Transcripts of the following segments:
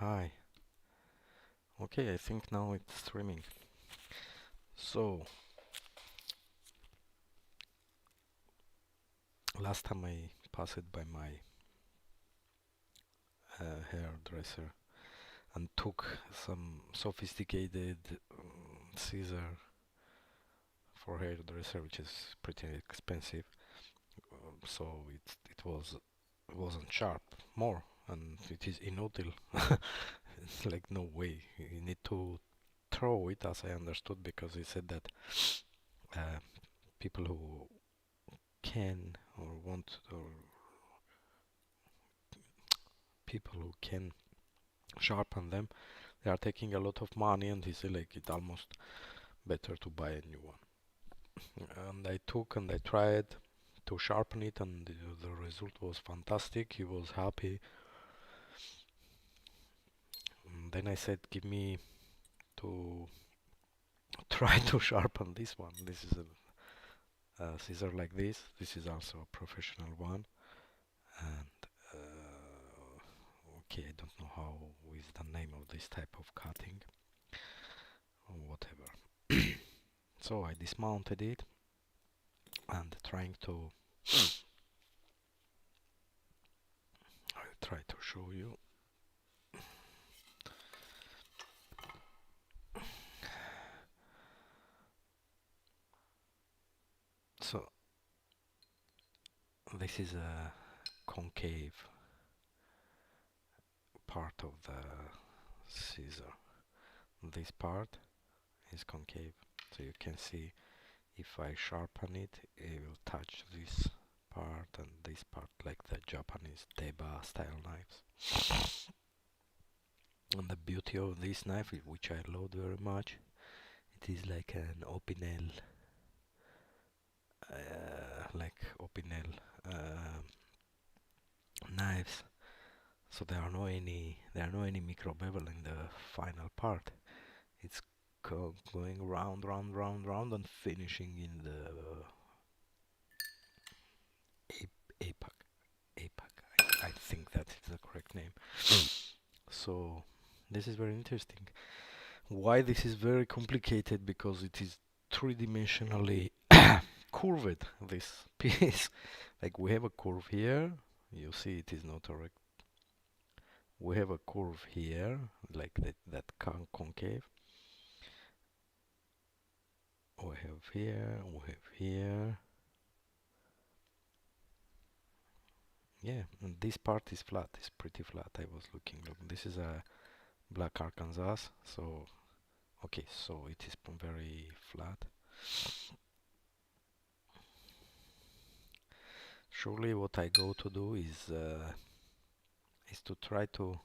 Hi. Okay, I think now it's streaming. So, last time I passed by my hairdresser and took some sophisticated scissor for hairdresser, which is pretty expensive. So it wasn't sharp more, and it is inutile. It's like no way. You need to throw it, as I understood, because he said that uh, people who can or want or people who can sharpen them, they are taking a lot of money, and he said like it almost better to buy a new one. And I took and I tried to sharpen it, and the result was fantastic. He was happy. And then I said, give me to try to sharpen this one. This is a scissor like this. This is also a professional one. And okay, I don't know how is the name of this type of cutting or whatever. So I dismounted it and trying to I'll try to show you. So this is a concave part of the scissor. This part is concave, so you can see if I sharpen it, it will touch this part and this part, like the Japanese Deba style knives. And the beauty of this knife, which I love very much, it is like an Opinel, knives. So there are no any micro bevel in the final part. It's going round, round, round, round, and finishing in the apex. Apex. I think that is the correct name. So this is very interesting. Why this is very complicated? Because it is three-dimensionally curved. This piece, like we have a curve here. You see, it is not a we have a curve here, like that concave. We have here, we have here. Yeah, and this part is flat, it's pretty flat. I was looking, look, this is a black Arkansas, so okay, so it is very flat. Surely what I go to do is to try to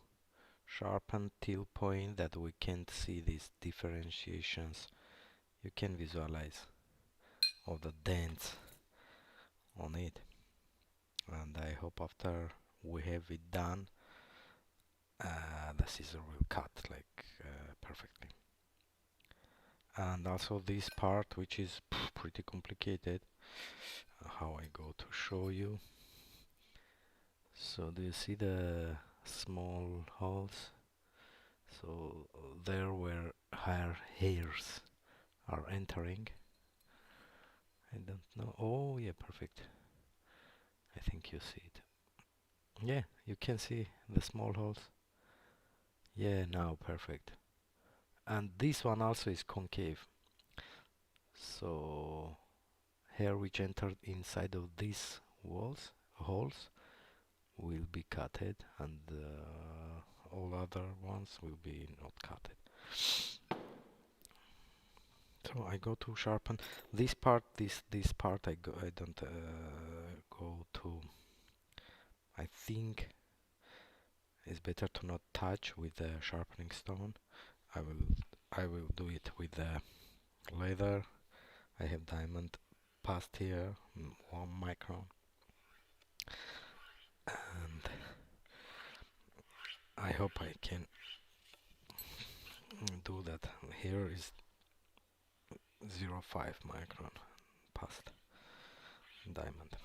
sharpen till point that we can't see these differentiations. You can visualize all the dents on it, and I hope after we have it done, the scissor will cut like perfectly. And also this part, which is pretty complicated, how I go to show you. So do you see the small holes? So there where hair hairs are entering. I don't know. Oh yeah, perfect. I think you see it. Yeah, you can see the small holes. Yeah, now perfect. And this one also is concave. So hair which entered inside of these holes will be cutted, and all other ones will be not cutted. So I go to sharpen this part. This part I don't go to. I think it's better to not touch with the sharpening stone. I will do it with the leather. I have diamond past here, 1 micron, and I hope I can do that. Here is 0.5 micron past diamond.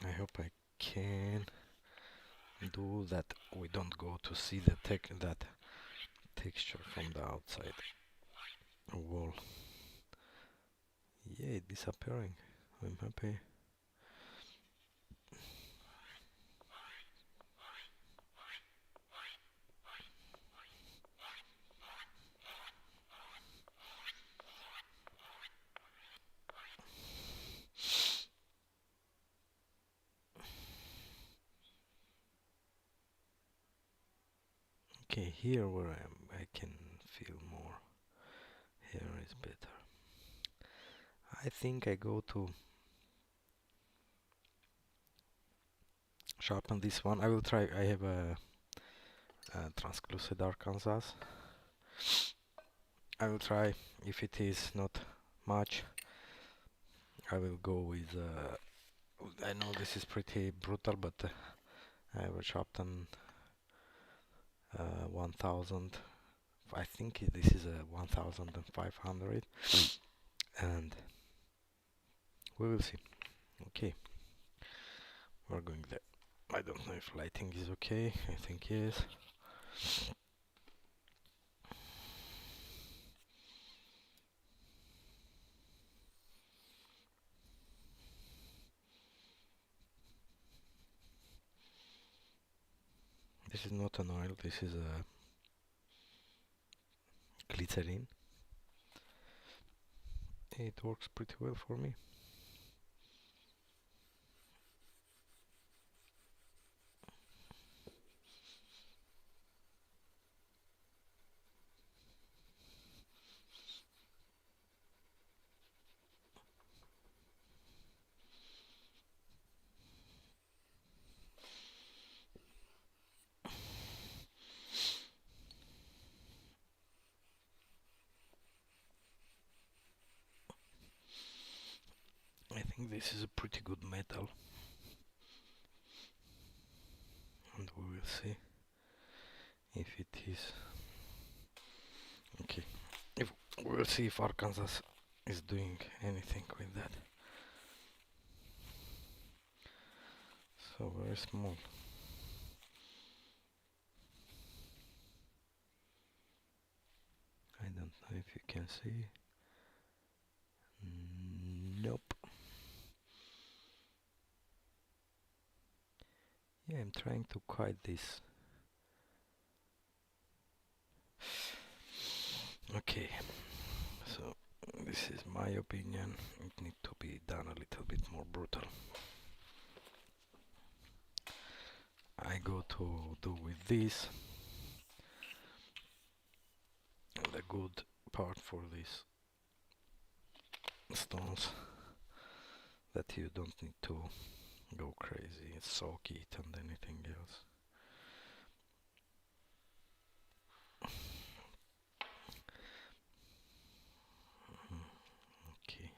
I hope I can. careful that we don't go to see the that texture from the outside wall. Yeah, it's disappearing. I'm happy. Okay, here where I am, I can feel more. Here is better. I think I go to sharpen this one. I will try. I have a translucent Arkansas. I will try. If it is not much, I will go with. I know this is pretty brutal, but I have a Shapton 1000. I think this is a 1500, and we will see. Okay, we're going there. I don't know if lighting is okay. I think yes. This is not an oil. This is a glycerin. It works pretty well for me. I think this is a pretty good metal, and we will see if it is. Okay, if we will see if Arkansas is doing anything with that. So very small. I don't know if you can see. Nope. Yeah, I'm trying to quiet this. Okay, so this is my opinion. It needs to be done a little bit more brutal. I go to do with this. The good part for these stones that you don't need to go crazy, soak it and anything else. Okay.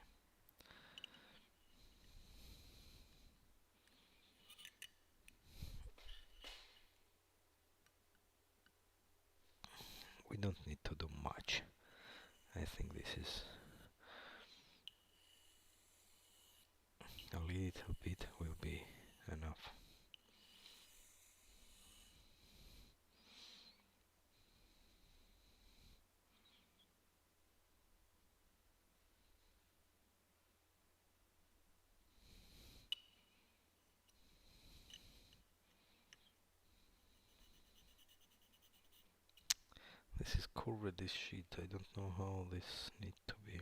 We don't need to do much. I think this is a little bit will be enough. This is curved, this sheet. I don't know how this need to be.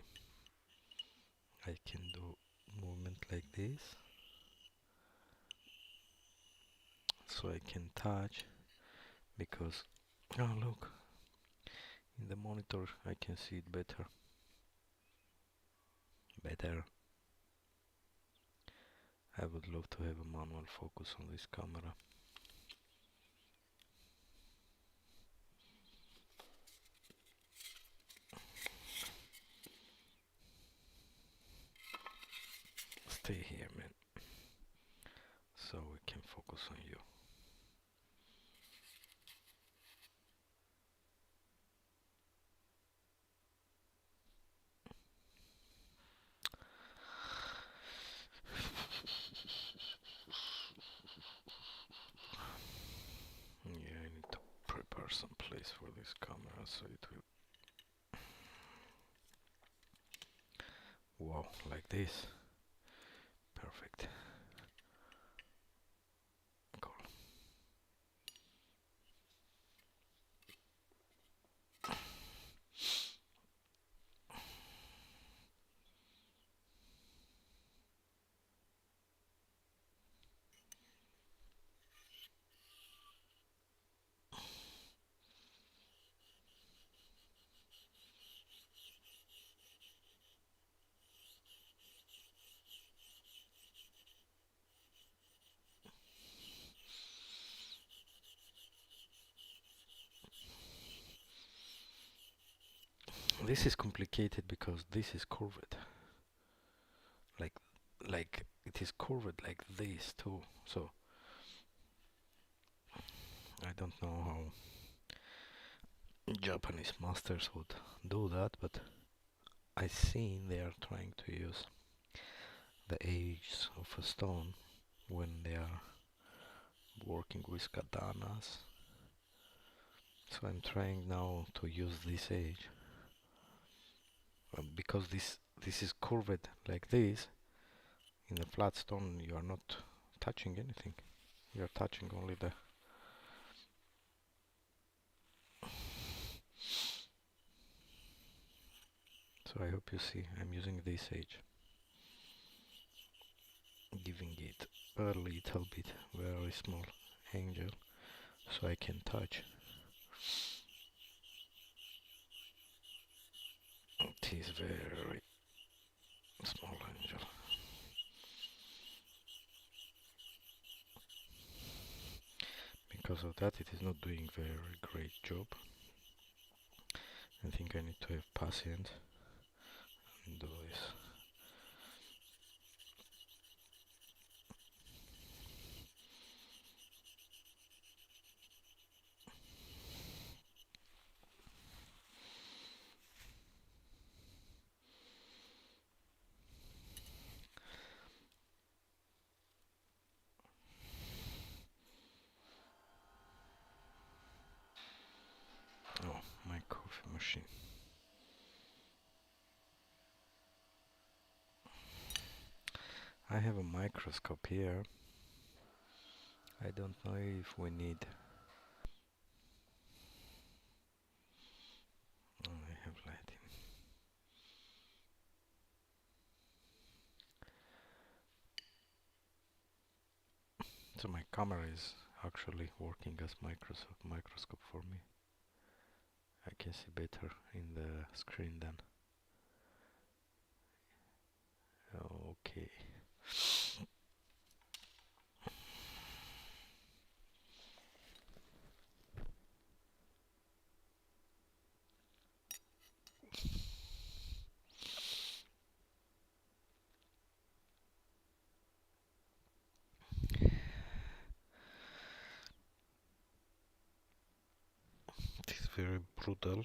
I can do movement like this, so I can touch, because oh look, in the monitor I can see it better. I would love to have a manual focus on this camera. Stay here, man, so we can focus on you. Oh, like this. Perfect. Cool. This is complicated because this is curved. Like like it is curved like this too. So I don't know how Japanese masters would do that, but I seen they are trying to use the edge of a stone when they are working with katanas. So I'm trying now to use this edge because this is curved like this. In a flat stone you are not touching anything. You are touching only the so I hope you see I'm using this edge, giving it a little bit very small angle so I can touch. It is very small angle. Because of that it is not doing very great job. I think I need to have patience and do this. Oh, my coffee machine. I have a microscope here. I don't know if we need. Oh, I have lighting. So my camera is actually working as microscope for me. I can see better in the screen than. Okay. It is very brutal.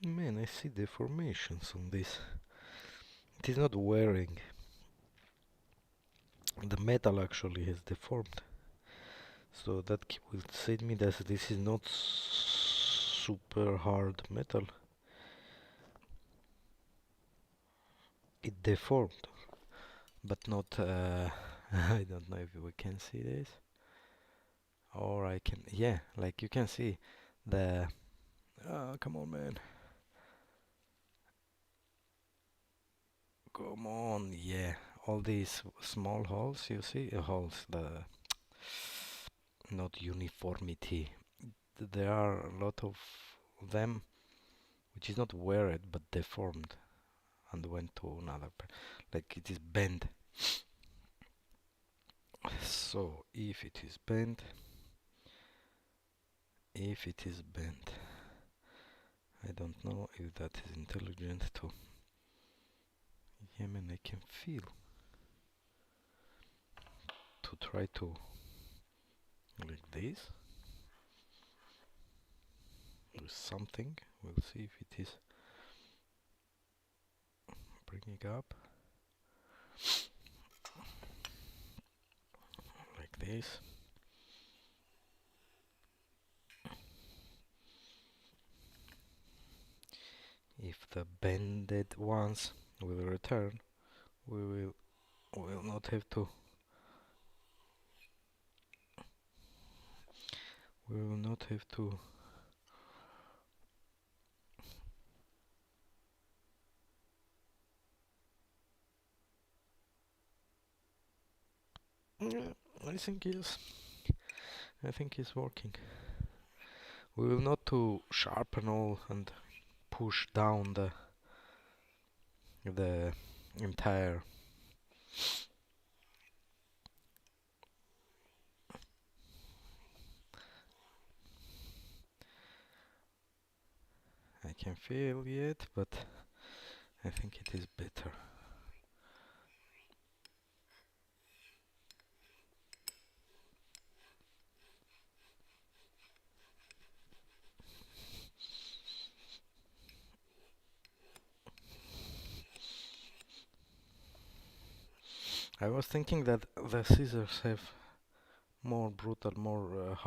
Man, I see deformations on this. It is not wearing. The metal actually has deformed. So that will say me that this is not super hard metal. It deformed, but not. I don't know if we can see this, or I can. Yeah, like you can see the. Come on, man. Come on, yeah. All these small holes, you see, holes. The not uniformity. There are a lot of them, which is not weared but deformed, and went to another. Like it is bent. So if it is bent, I don't know if that is intelligent to. Yeah, man, I can feel to try to like this. with something. We'll see if it is bringing up like this. If the bended ones will return, we will not have to yeah, I think it's working. We will not to sharpen all and push down the entire. I can feel it, but I think it is better. I was thinking that the scissors have more brutal, more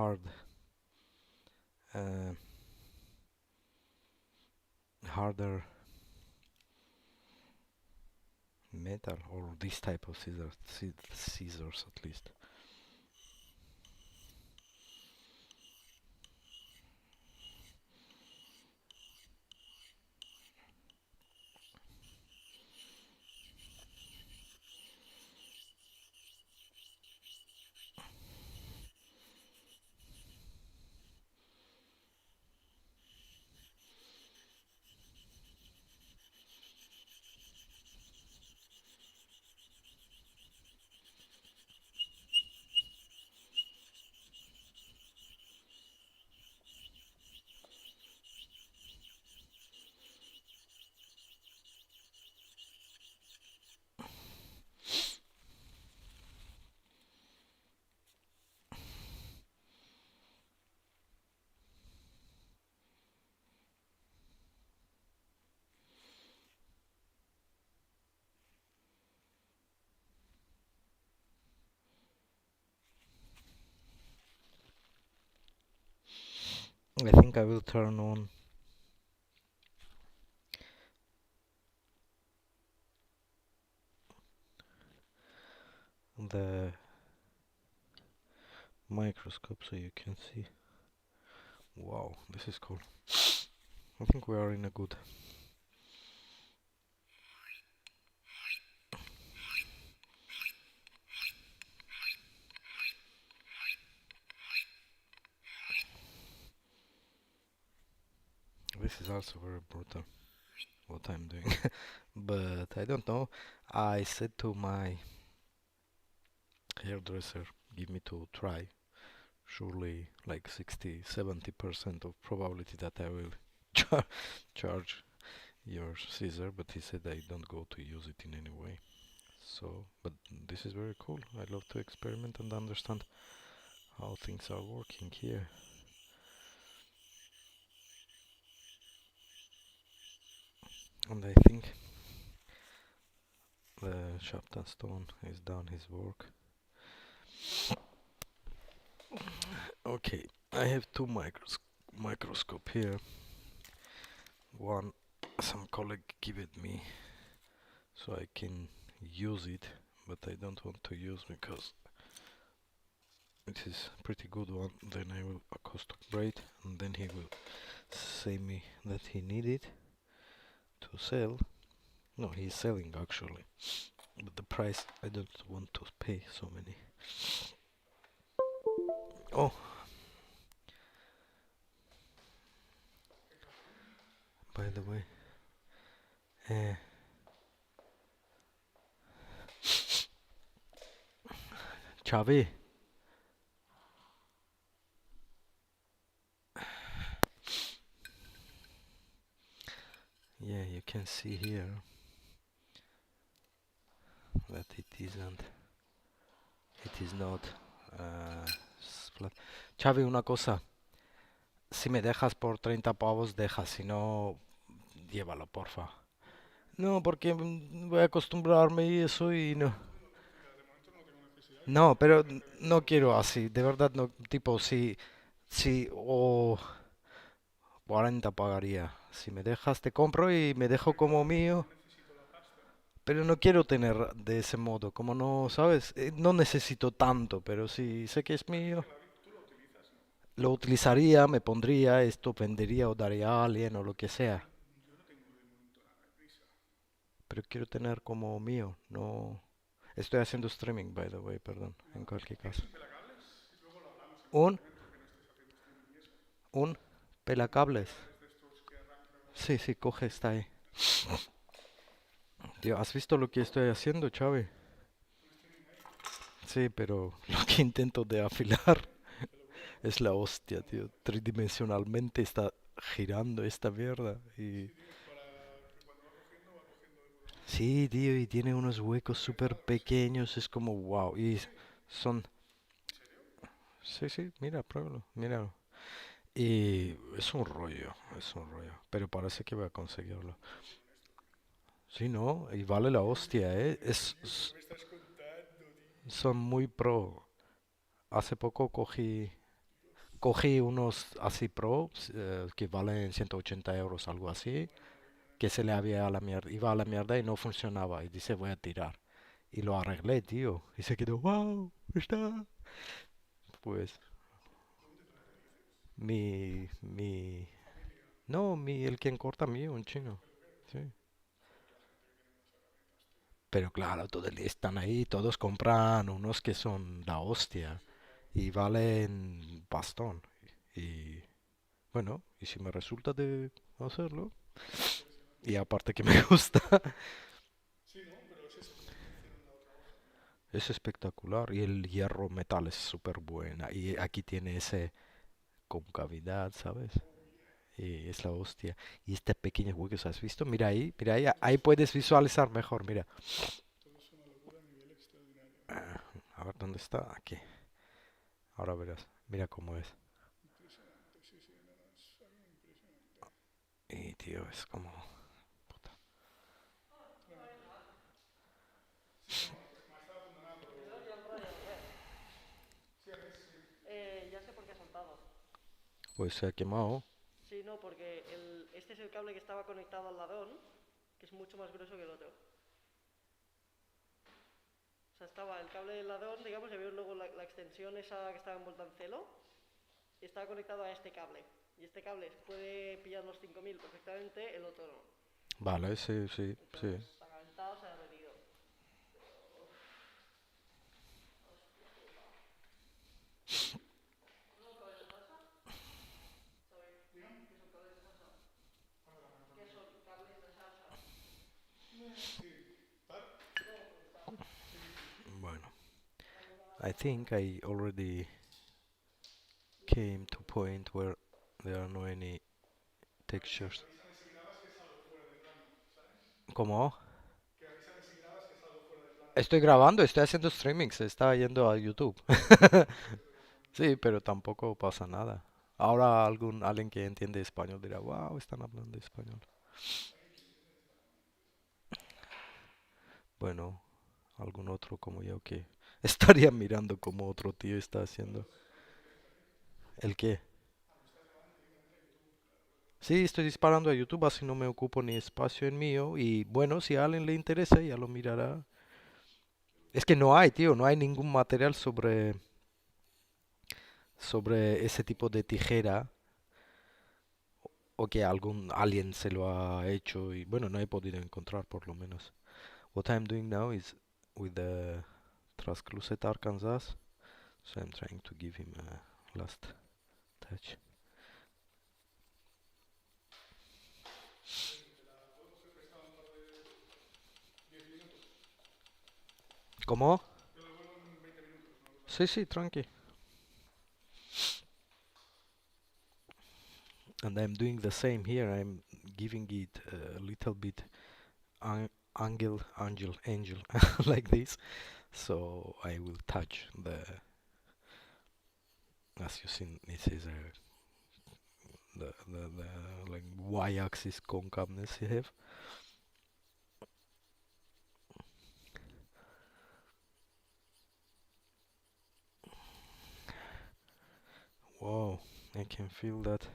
harder metal, or this type of scissors at least. I think I will turn on the microscope so you can see. Wow, this is cool. I think we are in a good. This is also very brutal what I'm doing. But I don't know. I said to my hairdresser, give me to try. Surely like 60-70% of probability that I will charge your scissor, but he said I don't go to use it in any way. So, but this is very cool. I love to experiment and understand how things are working here. And I think the shapton stone has done his work. Okay, I have two microscope here. One some colleague gave it me so I can use it, but I don't want to use because it is pretty good one. Then I will acoustic braid, and then he will say me that he need it to sell. No, he's selling actually, but the price I don't want to pay so many. Oh, by the way, uh, Chavi. Yeah, you can see here that it is not flat. Chavi, una cosa. Si me dejas por 30 pavos, deja, si no, llévalo, porfa. No, porque voy a acostumbrarme y eso y no. No, pero no quiero así, de verdad no, tipo, si, o 40 pagaría. Si me dejas, te compro y me dejo como mío. Pero no quiero tener de ese modo, como no, ¿sabes? No necesito tanto, pero si sé que es mío, lo utilizaría, me pondría, esto vendería o daría a alguien o lo que sea. Pero quiero tener como mío, no... Estoy haciendo streaming, by the way, perdón, en cualquier caso. Un, un pelacables. Sí, sí, coge, está ahí. Tío, ¿has visto lo que estoy haciendo, Chávez? Sí, pero lo que intento de afilar es la hostia, tío. Tridimensionalmente está girando esta mierda. Y... Sí, tío, y tiene unos huecos súper pequeños. Es como wow. Y son... Sí, sí, mira, pruébalo, míralo. Y es un rollo, es un rollo. Pero parece que voy a conseguirlo. Sí, no, y vale la hostia, ¿eh? Son muy pro. Hace poco cogí unos así pro que valen 180 euros, algo así, que se le había a la mierda, iba a la mierda y no funcionaba. Y dice, voy a tirar. Y lo arreglé, tío. Y se quedó, wow, está. Pues mi, no, el quien corta mío, un chino. Sí. Pero claro, todos están ahí, todos compran unos que son la hostia y valen bastón. Y bueno, y si me resulta de hacerlo, y aparte que me gusta, es espectacular. Y el hierro metal es súper buena. Y aquí tiene ese concavidad, ¿sabes? Y es la hostia. Y este pequeño hueco, ¿has visto? Mira ahí, ahí puedes visualizar mejor, mira. Ah, a ver dónde está, aquí. Ahora verás, mira cómo es. Y tío, es como... Ya sé por qué ha saltado. Pues se ha quemado. Sí, no, porque este es el cable que estaba conectado al ladrón, que es mucho más grueso que el otro. O sea, estaba el cable del ladrón, digamos, y había luego la extensión esa que estaba envuelta en celo, y estaba conectado a este cable. Y este cable puede pillar los 5000 perfectamente, el otro no. Vale, sí, sí, sí. Entonces, está calentado, se ha derretido. Bueno, I think I already came to point where there are no any textures. ¿Cómo? Estoy grabando, estoy haciendo streaming, se está yendo a YouTube. Sí, pero tampoco pasa nada. Ahora alguien que entiende español dirá, wow, están hablando español. Bueno, algún otro como yo que estaría mirando como otro tío está haciendo. ¿El qué? Sí, estoy disparando a YouTube, así no me ocupo ni espacio en mío. Y bueno, si a alguien le interesa, ya lo mirará. Es que no hay, tío, no hay ningún material sobre ese tipo de tijera o que alguien se lo ha hecho y bueno, no he podido encontrar por lo menos. What I'm doing now is with the translucent Arkansas, so I'm trying to give him a last touch. ¿Cómo? Sí, sí, tranqui. And I'm doing the same here. I'm giving it a little bit angel, like this. So I will touch the, as you see, this is a the like y-axis concaveness you have. Wow, I can feel that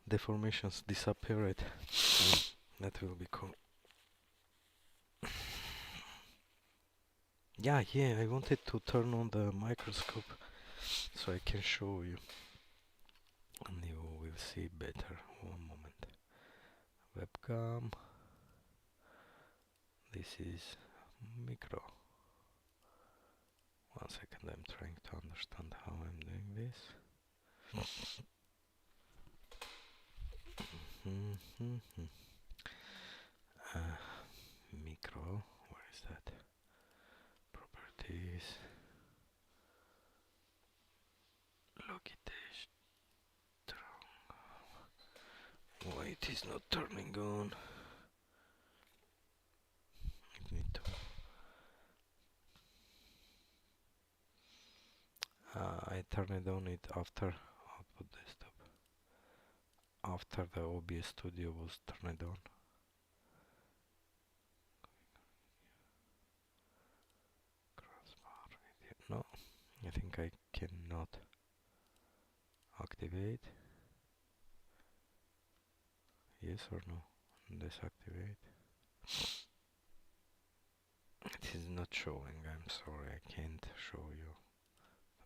deformations disappeared. That will be cool. Yeah, I wanted to turn on the microscope so I can show you. And you will see better. One moment. Webcam. This is micro. One second, I'm trying to understand how I'm doing this. Micro, where is that? Properties. Look at this. Why it is not turning on? I need to. I turned it on after output desktop. After the OBS Studio was turned on. Crossbar video. No, I think I cannot activate. Yes or no? Deactivate. It is not showing. I'm sorry, I can't show you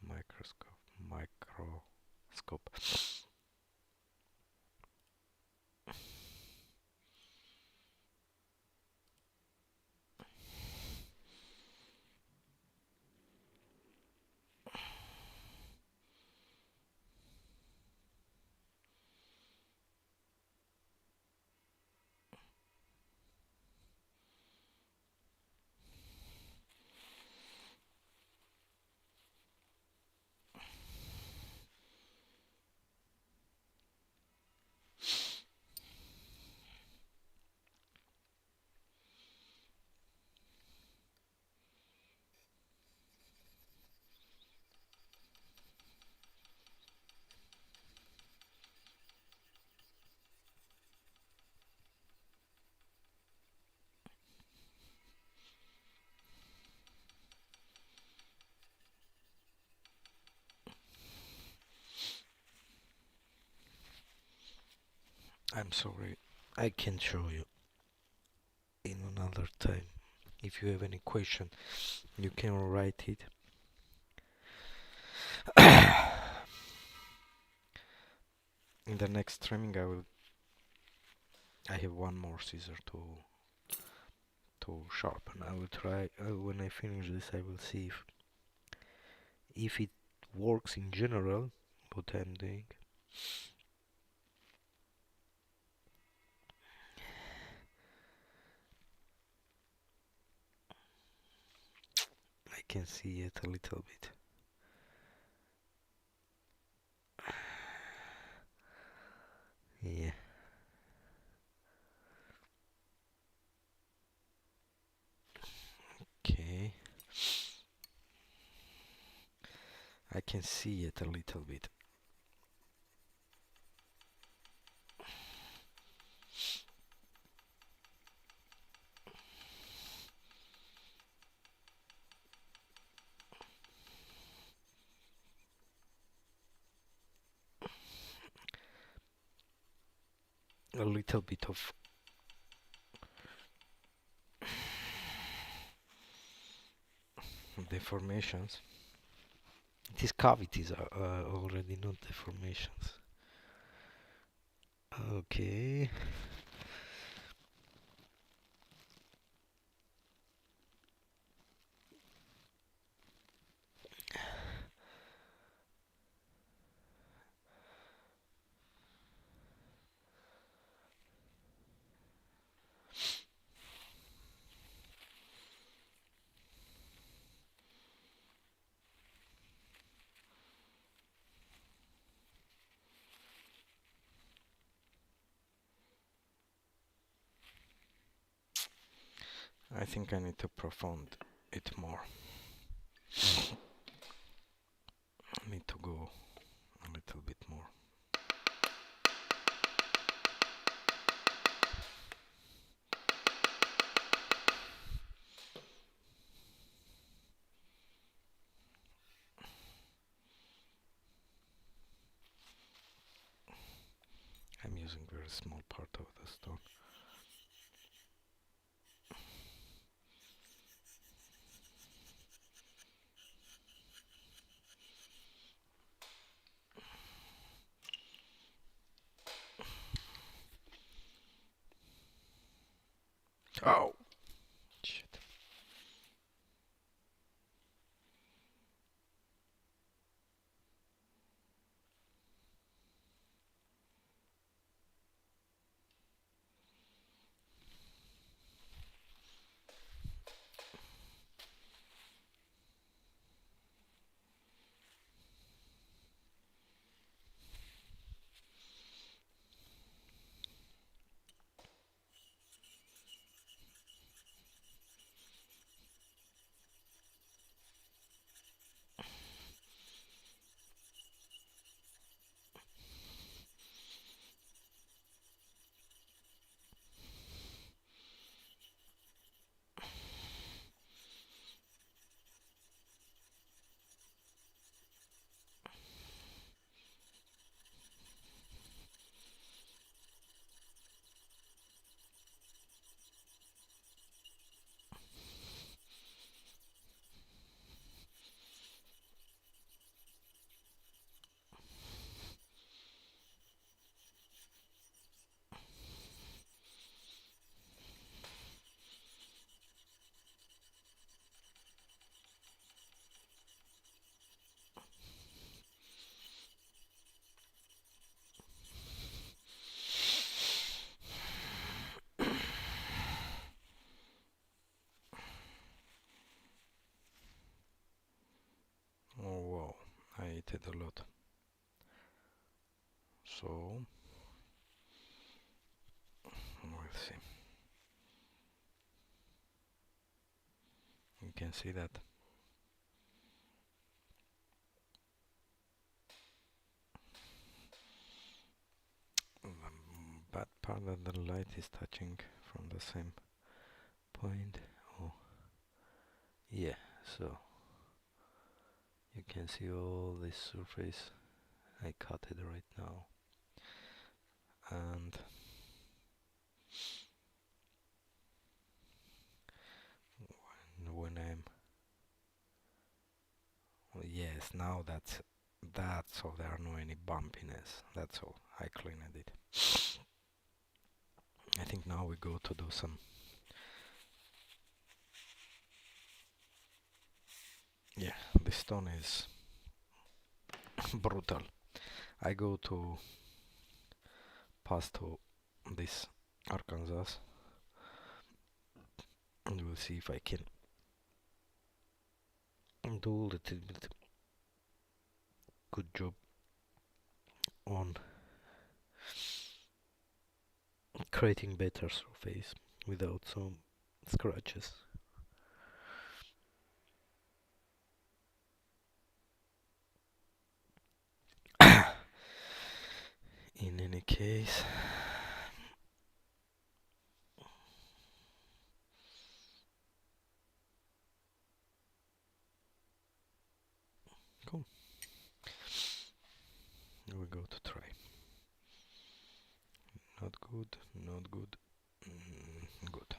the microscope. I'm sorry, I can't show you in another time. If you have any question, you can write it. In the next streaming, I have one more scissor to sharpen. I will try. When I finish this, I will see if it works in general. What I'm doing. I can see it a little bit. Yeah. Okay. I can see it a little bit. A little bit of deformations. These cavities are already not deformations. Okay. I think I need to profound it more. I need to go a little bit more. using very small part of the stone. Oh! Shit. Oh wow, I ate it a lot. So, we'll see. You can see that. The bad part that the light is touching from the same point. Oh, yeah, so you can see all this surface. I cut it right now. And when I'm well, yes, now that's so there are no any bumpiness. That's all. I cleaned it. I think now we go to do some. Yeah, this stone is brutal. I go to pass to this Arkansas and we'll see if I can do a little bit good job on creating better surface without some scratches. In any case, cool. We go to try. Not good, not good, good.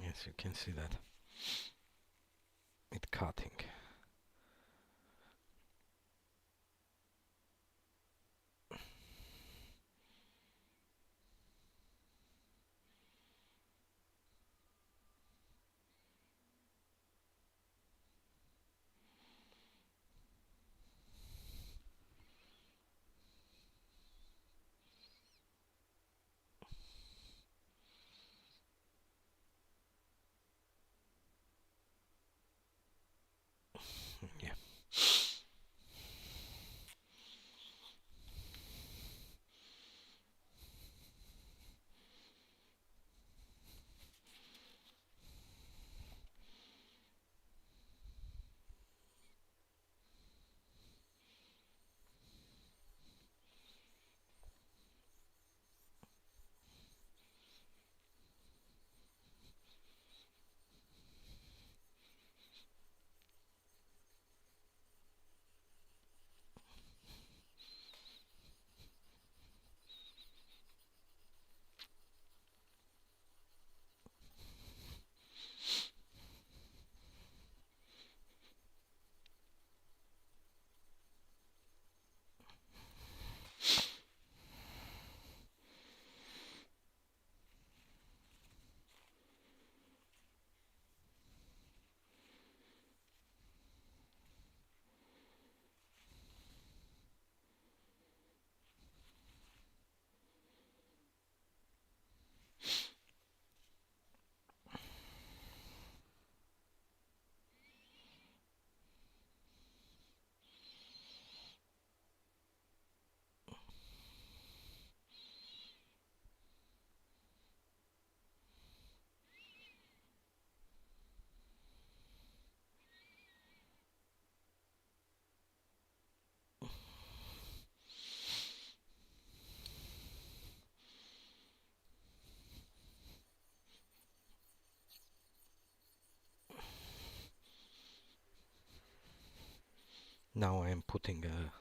Yes, you can see that. It cutting. Now I am putting a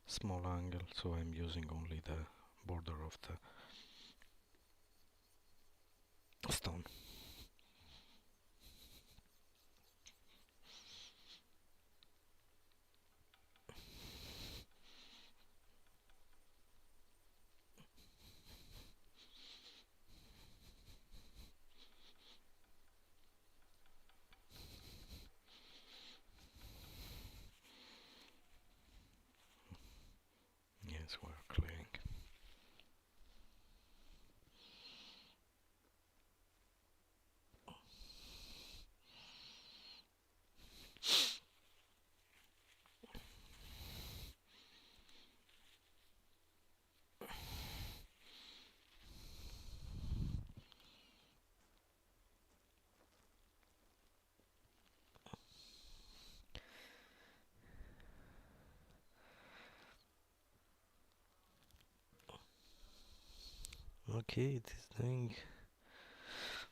small angle, so I'm using only the border of the stone. Yes, we're clearing. Okay, it is doing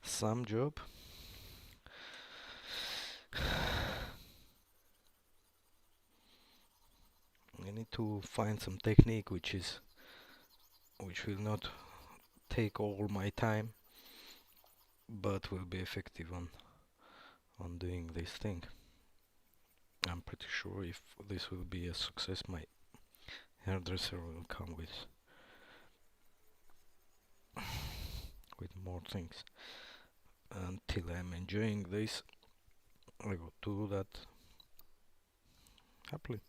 some job. I need to find some technique which will not take all my time, but will be effective on doing this thing. I'm pretty sure if this will be a success, my hairdresser will come with more things. Until I'm enjoying this, I will do that happily.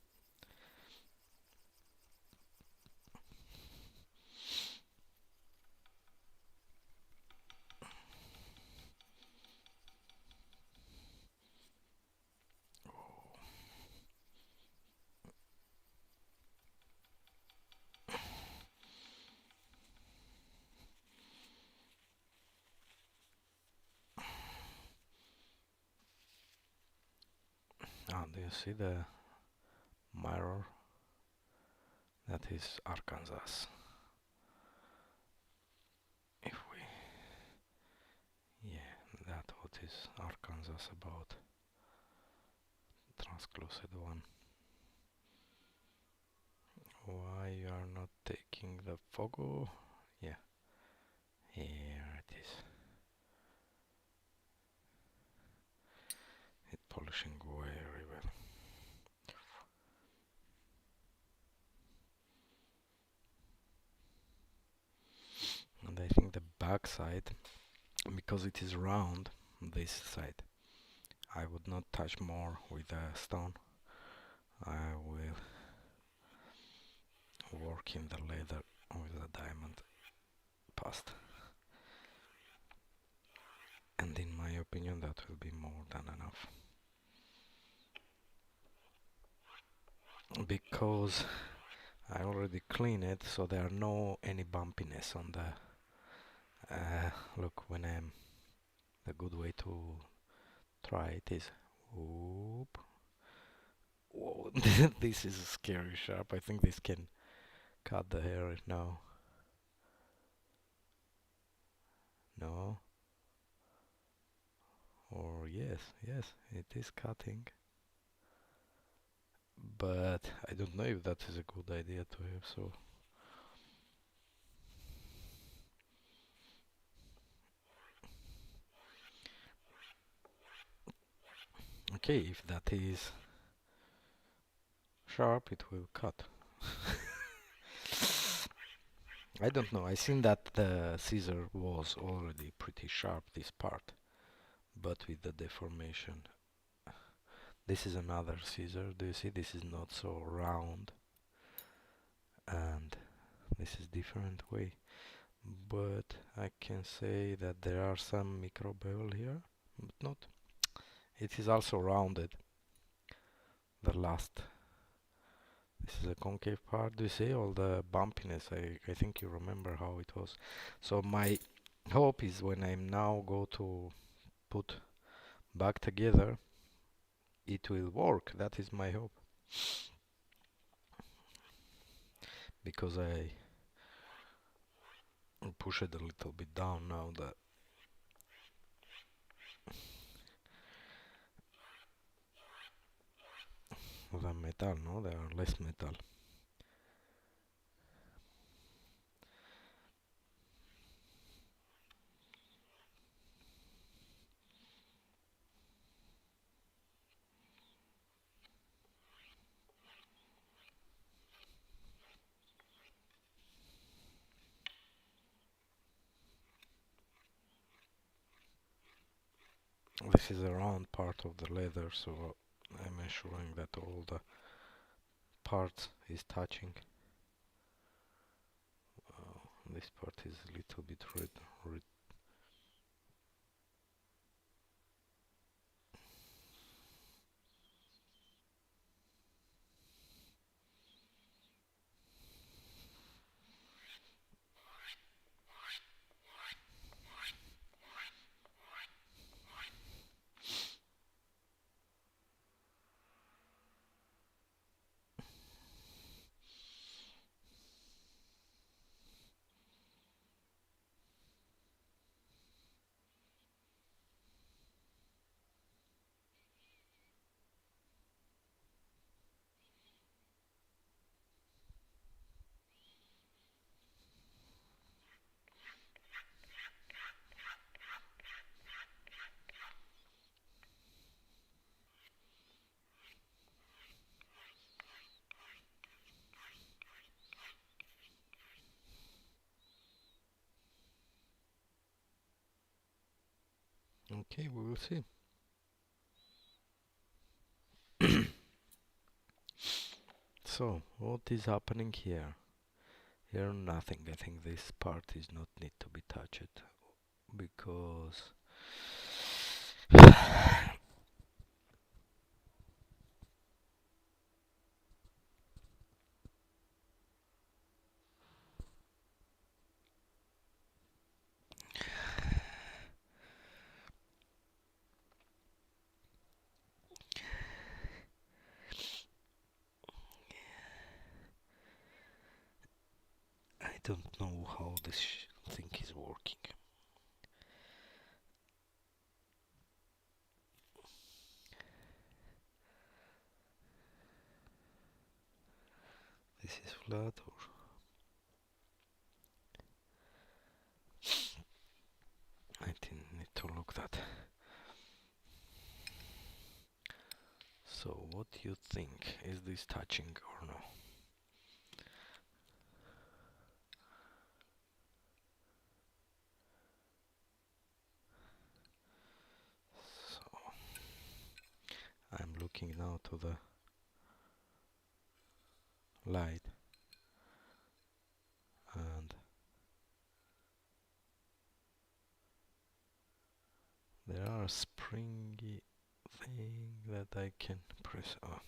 Do you see the mirror? That is Arkansas. If we, yeah, that what is Arkansas about. Transclusive one. Why you are not taking the photo? Yeah, here it is. It's polishing very well. And I think the back side, because it is round, this side, I would not touch more with the stone. I will work in the leather with the diamond past. And in my opinion, that will be more than enough. Because I already cleaned it, so there are no any bumpiness on the. Look, when I'm the good way to try it is, whoop. Whoa, this is scary sharp. I think this can cut the hair now. No. Or yes, yes, it is cutting. But I don't know if that is a good idea to have so. Okay, if that is sharp, it will cut. I don't know. I seen that the scissor was already pretty sharp, this part, but with the deformation. This is another scissor. Do you see? This is not so round, and this is different way. But I can say that there are some micro bevel here, but not. It is also rounded. The last. This is a concave part. Do you see all the bumpiness? I think you remember how it was. So my hope is when I now go to put back together, it will work. That is my hope. Because I push it a little bit down now. than metal, no? They are less metal. This is a round part of the leather, so I'm ensuring that all the parts is touching. This part is a little bit red. Okay, we will see. So, what is happening here? Here nothing. I think this part is not need to be touched because I don't know how this thing is working. This is flat or I didn't need to look that. So what do you think? Is this touching or no? So I'm looking now to the light and there are springy thing that I can press on.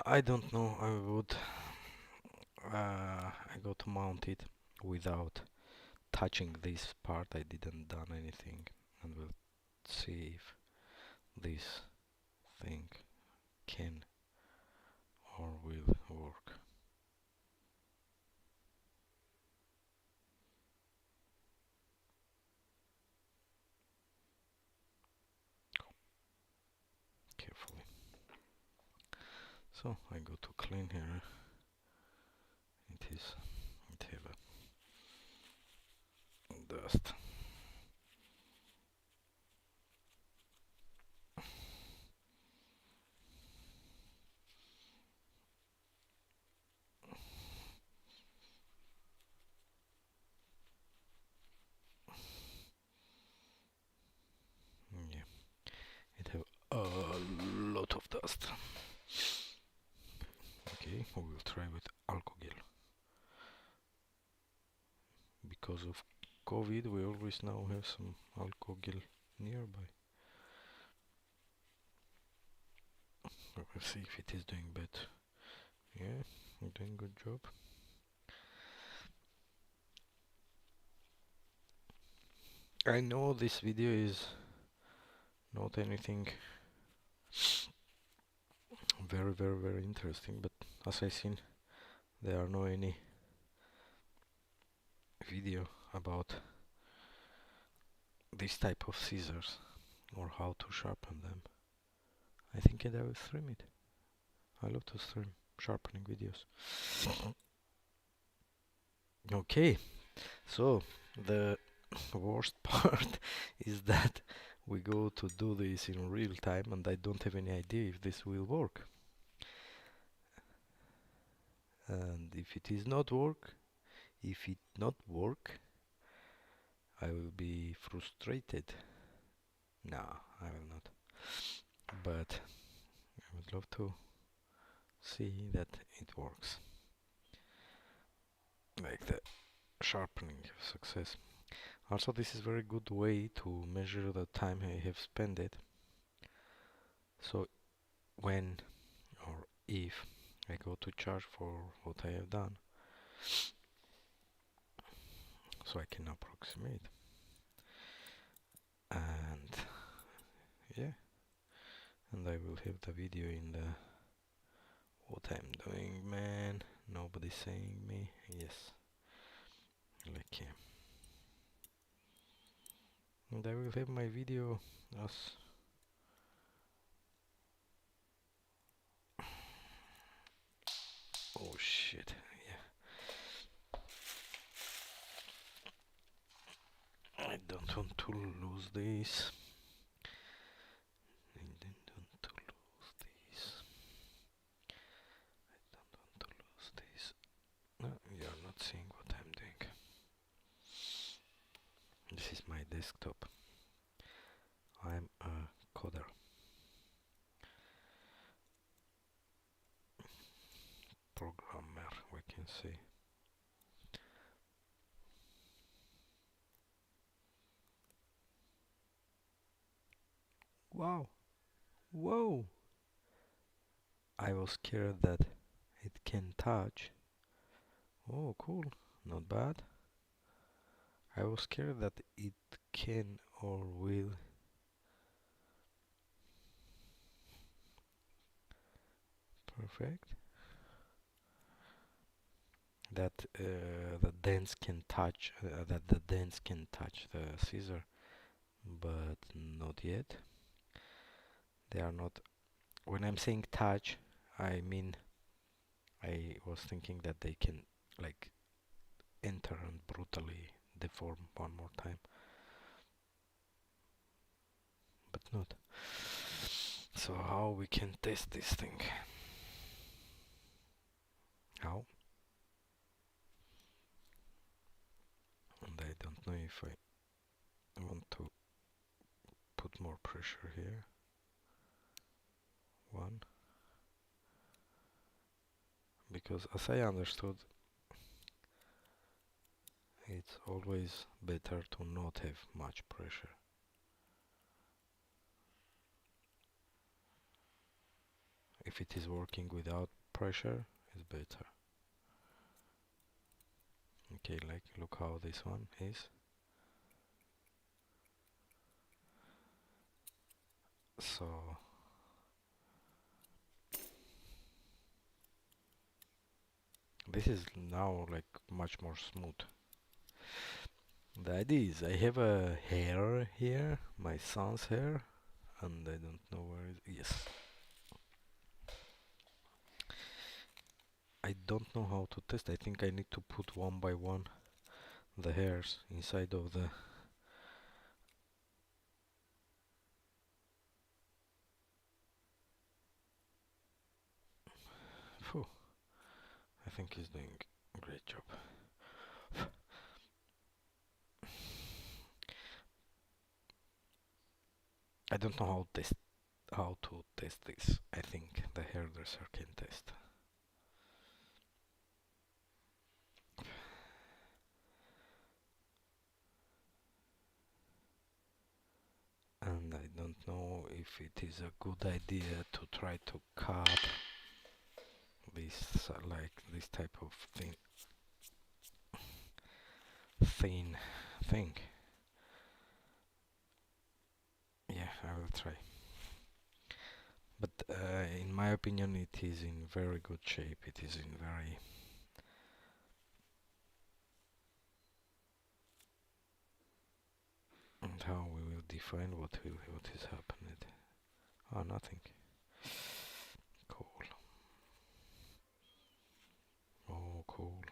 I don't know. I got to mount it without touching this part. I didn't done anything, and we'll see if this thing can or will work. Carefully. So I go to clean here. It have a dust. Yeah, it have a lot of dust. Okay, we will try with alcohol. Because of COVID, we always now have some alcohol nearby. Let's see if it is doing better. Yeah, doing good job. I know this video is not anything very interesting, but as I seen, there are no any video about this type of scissors or how to sharpen them. I think I will stream it. I love to stream sharpening videos. Okay, so the worst part is that we go to do this in real time and I don't have any idea if this will work. And if it is not work, if it not work, I will be frustrated. No, I will not. But I would love to see that it works. Like the sharpening success. Also, this is very good way to measure the time I have spent it. So when or if I go to charge for what I have done, so I can approximate. And yeah, and I will have the video in the what I'm doing, man. Nobody's saying me. Yes, like yeah. And I will have my video as oh shit, yeah. I don't want to lose this. I don't want to lose this. I don't want to lose this. No, you're not seeing what I'm doing. This is my desktop. I'm a coder. Programmer, we can say. Wow! Whoa! I was scared that it can touch. Oh, cool. Not bad. I was scared that it can or will. Perfect. That the dents can touch. That the dents can touch the scissor, but not yet. They are not. When I'm saying touch, I mean I was thinking that they can like enter and brutally deform one more time, but not. So how we can test this thing? How? And I don't know if I want to put more pressure here. One. Because as I understood, it's always better to not have much pressure. If it is working without pressure, it's better. Okay, like look how this one is. So this is now like much more smooth. The idea is I have a hair here, my son's hair, and I don't know where it is. Yes. I don't know how to test. I think I need to put one by one the hairs inside of the Phew. I think he's doing a great job. I don't know how to test this. I think the hairdresser can test. if it is a good idea to try to cut this like this type of thin thing. Yeah, I will try. But in my opinion, it is in very good shape. It is in very. And how we will define what is happening? Oh, nothing. Cool. Oh, cool.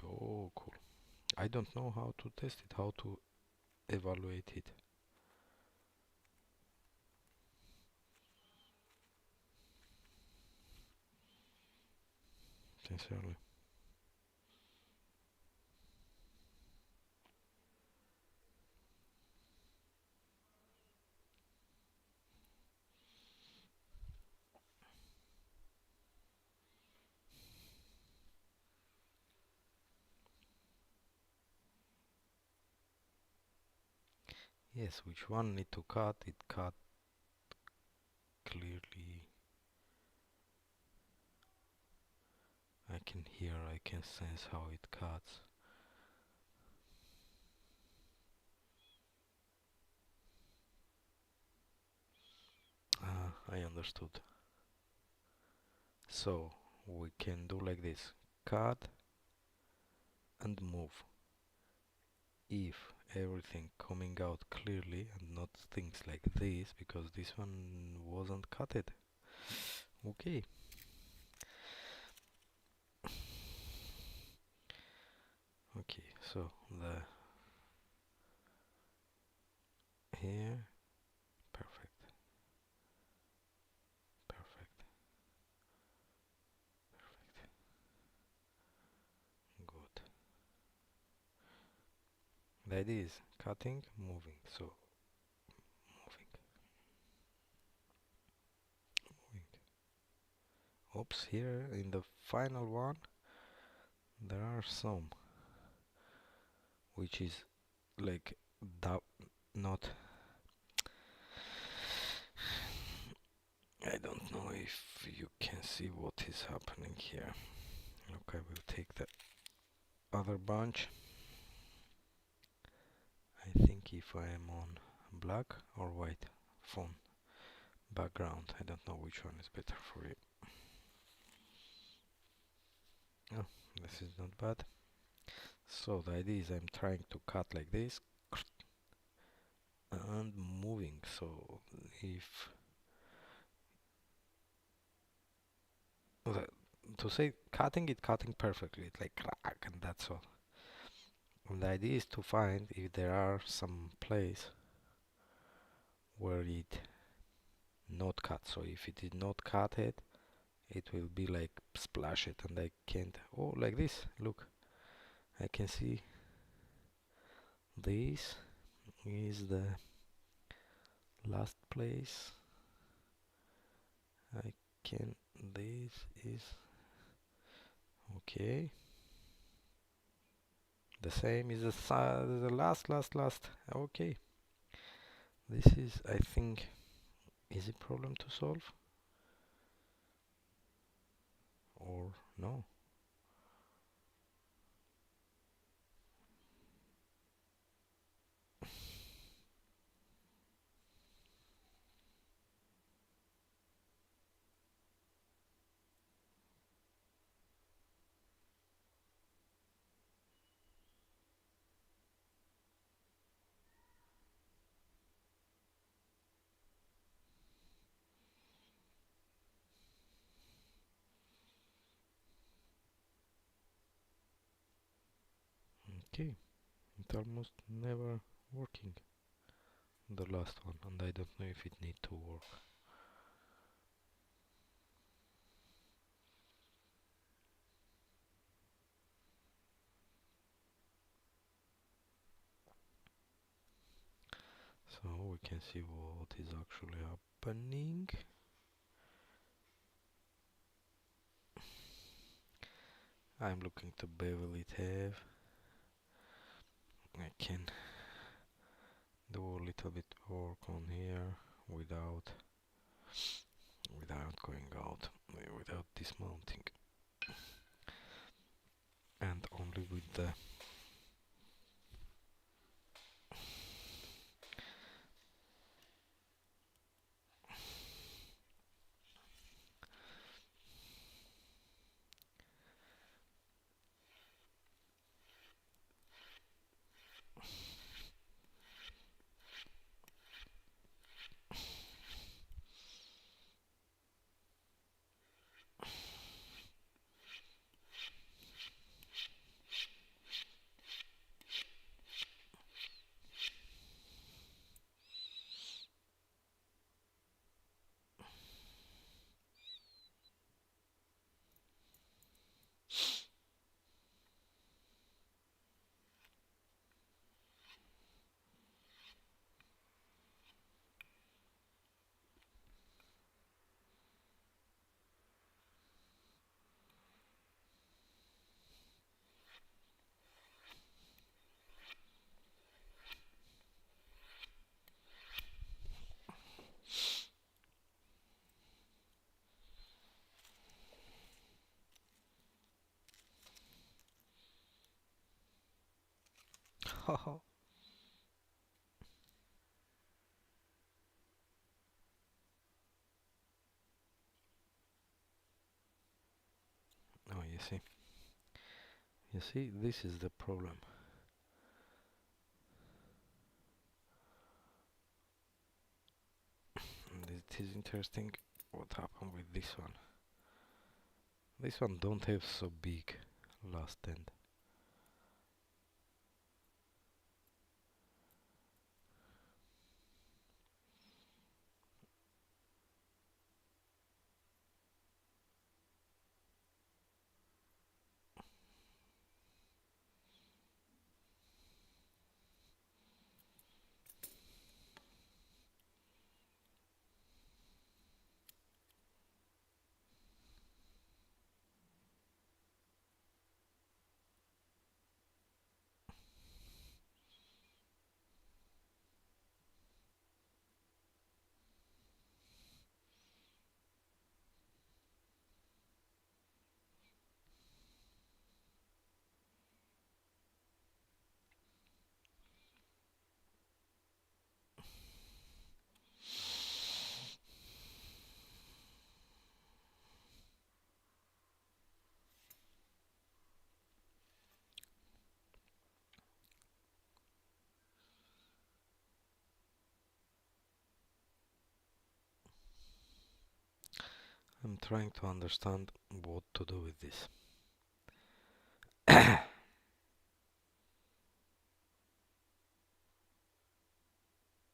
Oh, cool. I don't know how to test it, how to evaluate it. Sincerely. Yes, which one need to cut? It cut clearly. I can hear, I can sense how it cuts. Ah, I understood. So we can do like this: cut and move. If everything coming out clearly and not things like this, because this one wasn't cutted. Okay. Okay, so the here, perfect, perfect, perfect, good. The idea is cutting, moving, so moving, moving. Oops, here in the final one, there are some, which is like not. I don't know if you can see what is happening here. Look, I will take the other bunch. I think if I am on black or white phone background, I don't know which one is better for you. Oh, this is not bad. So the idea is I'm trying to cut like this and moving. So if to say cutting it, cutting perfectly, it's like crack and that's all. And the idea is to find if there are some place where it not cut. So if it is not cut it will be like splash it and I can't. Oh, like this. Look, I can see this is the last place. I can. This is okay. The same is the last. Okay. This is, I think, easy problem to solve or no? Okay, it almost never working. The last one, and I don't know if it need to work. So we can see what is actually happening. I'm looking to bevel it have. I can do a little bit work on here without going out, without dismounting, and only with the oh, you see, this is the problem. And it is interesting what happened with this one. This one don't have so big last end. I'm trying to understand what to do with this.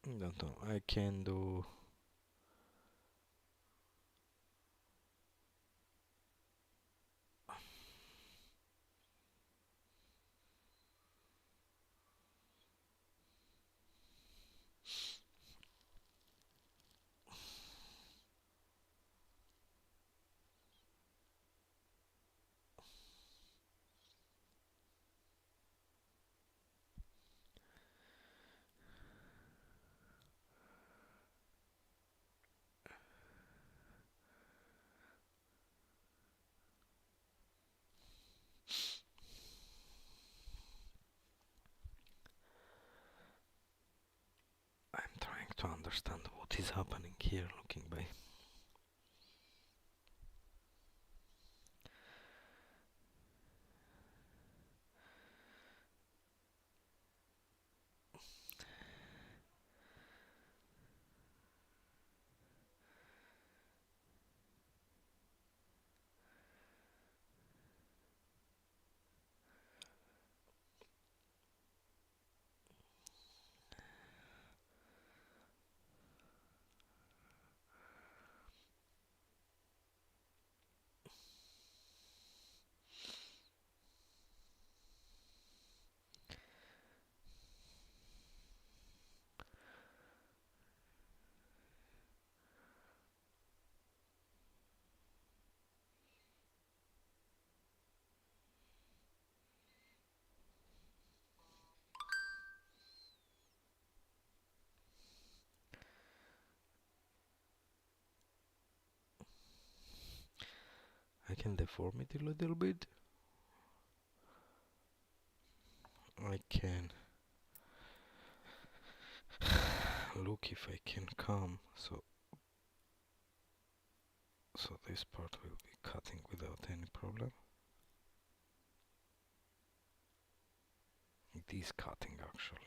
Don't know. I can do. I'm trying to understand what is happening here looking by. can deform it a little bit. I can look if I can come, so this part will be cutting without any problem. It is cutting actually.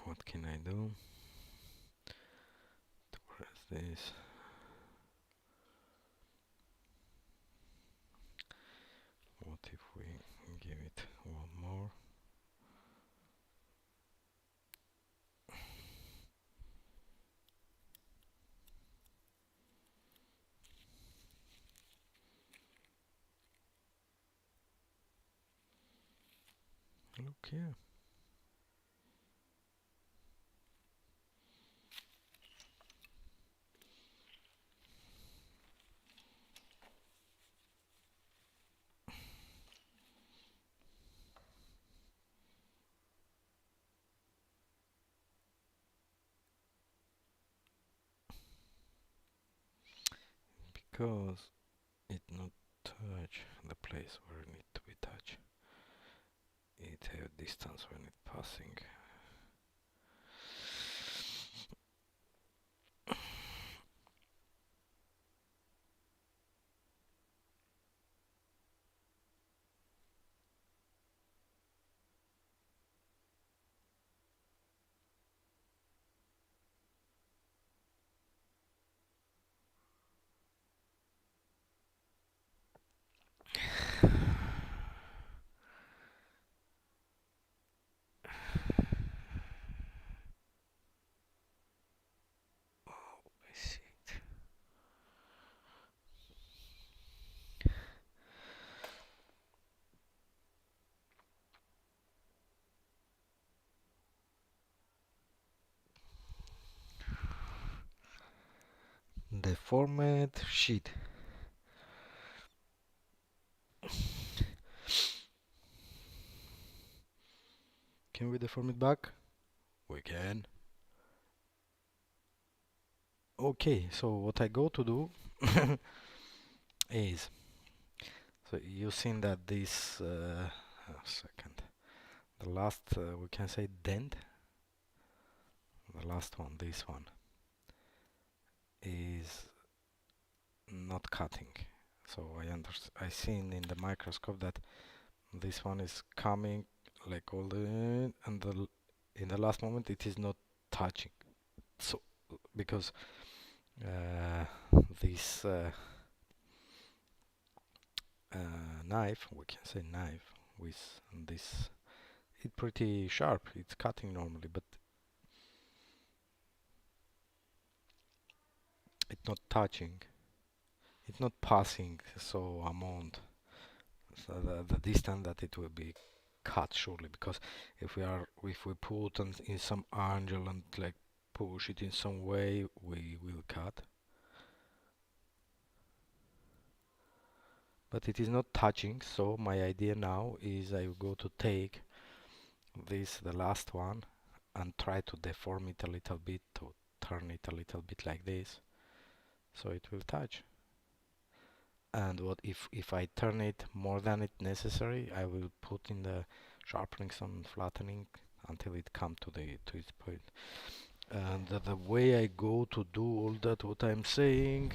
What can I do to press this? What if we give it one more? Look here. Because it not touch the place where it need to be touched. It have distance when it passing. I see it. Deformed sheet. Can we deform it back? We can. Okay, so what I go to do is, so you've seen that this, second, the last, we can say dent, the last one, this one, is not cutting. So I seen in the microscope that this one is coming like all the, and in the last moment it is not touching. So because this knife, we can say knife, with this. It's pretty sharp. It's cutting normally, but it's not touching. It's not passing so amount. So the distance that it will be cut surely, because if we put in some angle and like push it in some way, we will cut. But it is not touching, so my idea now is I will go to take this, the last one, and try to deform it a little bit, to turn it a little bit like this, so it will touch. And what if I turn it more than it necessary, I will put in the sharpening some flattening until it come to its point. And the way I go to do all that, what I'm saying,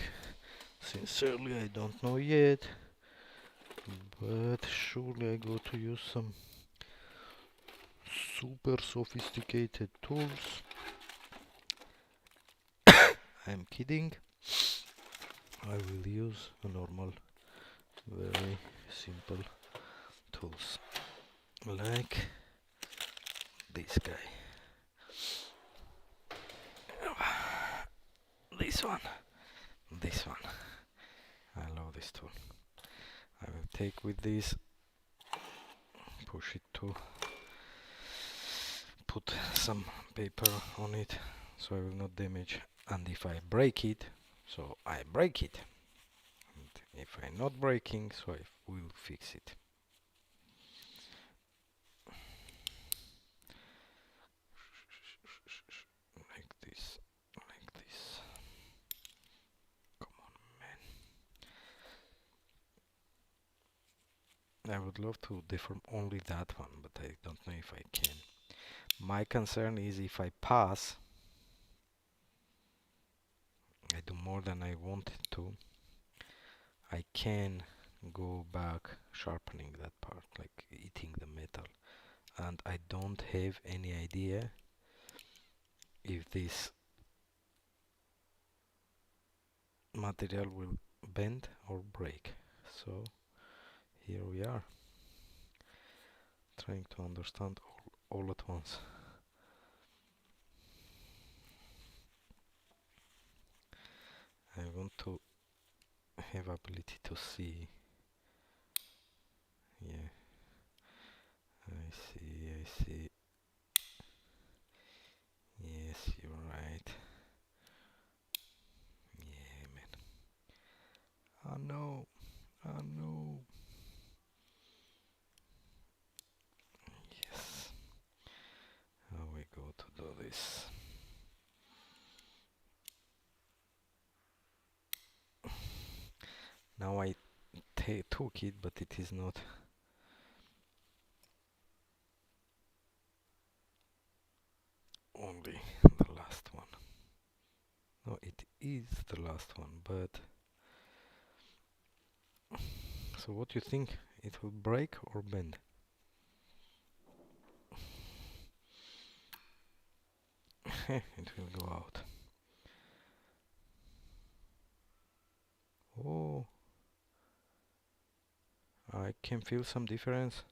sincerely I don't know yet, but surely I go to use some super sophisticated tools. I'm kidding. I will use a normal, very simple tools like this guy, this one, this one. I love this tool. I will take with this, push it to put some paper on it so I will not damage, and if I break it, so I break it, and if I'm not breaking, so I will fix it. Like this, like this. Come on, man. I would love to deform only that one, but I don't know if I can. My concern is if I pass, I do more than I wanted to, I can go back sharpening that part, like eating the metal. And I don't have any idea if this material will bend or break. So here we are, trying to understand all at once. I want to have ability to see. Yeah, I see, I see. Yes, you're right. Yeah, man. Oh no, oh no. Yes. How we go to do this? Now I took it, but it is not only the last one. No, it is the last one, but so what do you think? It will break or bend? It will go out. Oh, I can feel some difference.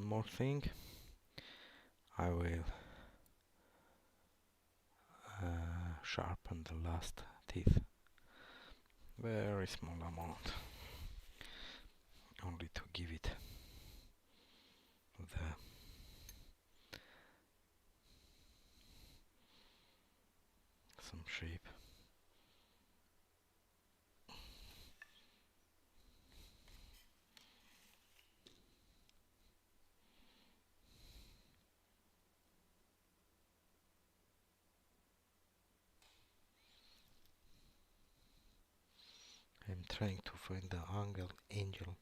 more thing. I will sharpen the last teeth. Very small amount. Only to give it the some shape. I'm trying to find the angel.